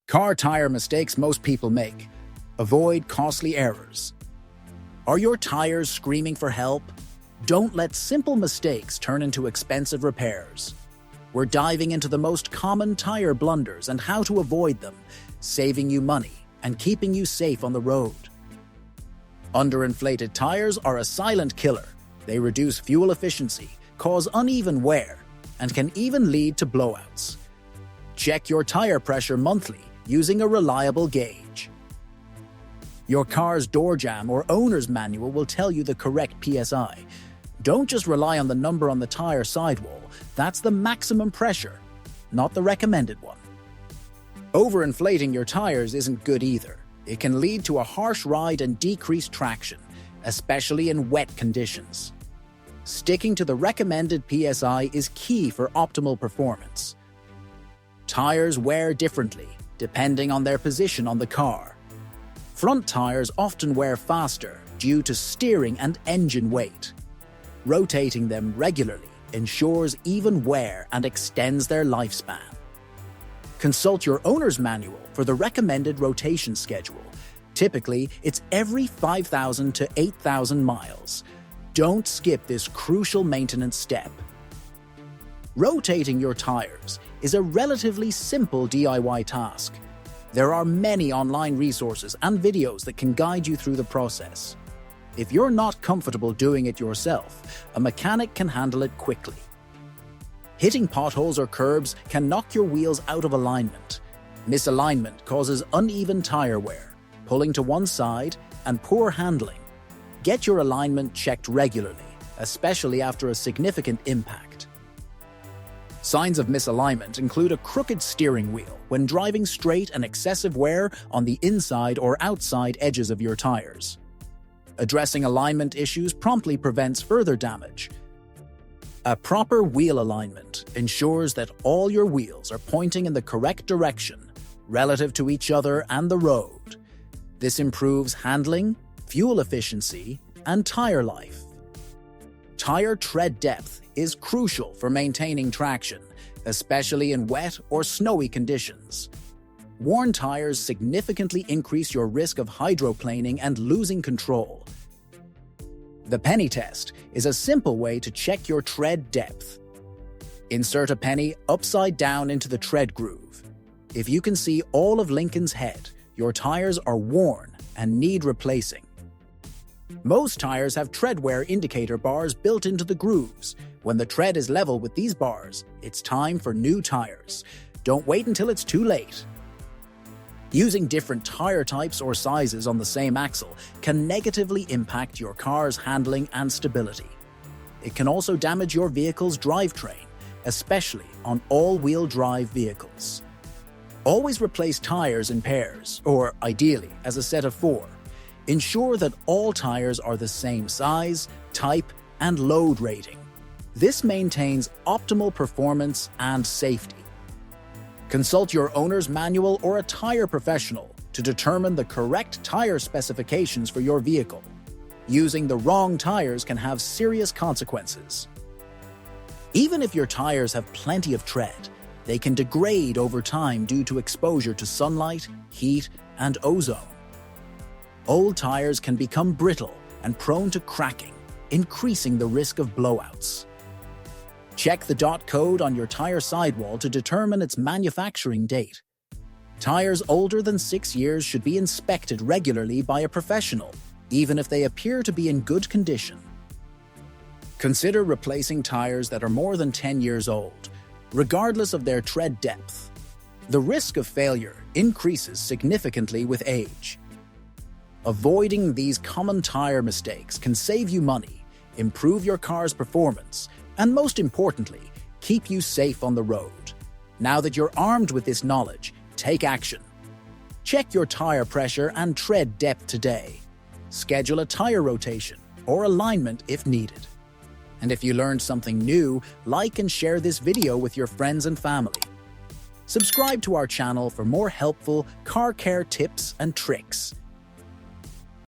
Car tire mistakes most people make. Avoid costly errors. Are your tires screaming for help? Don't let simple mistakes turn into expensive repairs. We're diving into the most common tire blunders and how to avoid them, saving you money and keeping you safe on the road. Underinflated tires are a silent killer. They reduce fuel efficiency, cause uneven wear, and can even lead to blowouts. Check your tire pressure monthly using a reliable gauge. Your car's door jamb or owner's manual will tell you the correct PSI. Don't just rely on the number on the tire sidewall. That's the maximum pressure, not the recommended one. Overinflating your tires isn't good either. It can lead to a harsh ride and decreased traction, especially in wet conditions. Sticking to the recommended PSI is key for optimal performance. Tires wear differently, depending on their position on the car. Front tires often wear faster due to steering and engine weight. Rotating them regularly ensures even wear and extends their lifespan. Consult your owner's manual for the recommended rotation schedule. Typically, it's every 5,000 to 8,000 miles. Don't skip this crucial maintenance step. Rotating your tires is a relatively simple DIY task. There are many online resources and videos that can guide you through the process. If you're not comfortable doing it yourself, a mechanic can handle it quickly. Hitting potholes or curbs can knock your wheels out of alignment. Misalignment causes uneven tire wear, pulling to one side, and poor handling. Get your alignment checked regularly, especially after a significant impact. Signs of misalignment include a crooked steering wheel when driving straight and excessive wear on the inside or outside edges of your tires. Addressing alignment issues promptly prevents further damage. A proper wheel alignment ensures that all your wheels are pointing in the correct direction relative to each other and the road. This improves handling, fuel efficiency, and tire life. Tire tread depth is crucial for maintaining traction, especially in wet or snowy conditions. Worn tires significantly increase your risk of hydroplaning and losing control. The penny test is a simple way to check your tread depth. Insert a penny upside down into the tread groove. If you can see all of Lincoln's head, your tires are worn and need replacing. Most tires have tread wear indicator bars built into the grooves. When the tread is level with these bars, it's time for new tires. Don't wait until it's too late. Using different tire types or sizes on the same axle can negatively impact your car's handling and stability. It can also damage your vehicle's drivetrain, especially on all-wheel drive vehicles. Always replace tires in pairs, or ideally as a set of 4. Ensure that all tires are the same size, type, and load rating. This maintains optimal performance and safety. Consult your owner's manual or a tire professional to determine the correct tire specifications for your vehicle. Using the wrong tires can have serious consequences. Even if your tires have plenty of tread, they can degrade over time due to exposure to sunlight, heat, and ozone. Old tires can become brittle and prone to cracking, increasing the risk of blowouts. Check the dot code on your tire sidewall to determine its manufacturing date. Tires older than 6 years should be inspected regularly by a professional, even if they appear to be in good condition. Consider replacing tires that are more than 10 years old, regardless of their tread depth. The risk of failure increases significantly with age. Avoiding these common tire mistakes can save you money, improve your car's performance, and most importantly, keep you safe on the road. Now that you're armed with this knowledge, take action. Check your tire pressure and tread depth today. Schedule a tire rotation or alignment if needed. And if you learned something new, like and share this video with your friends and family. Subscribe to our channel for more helpful car care tips and tricks.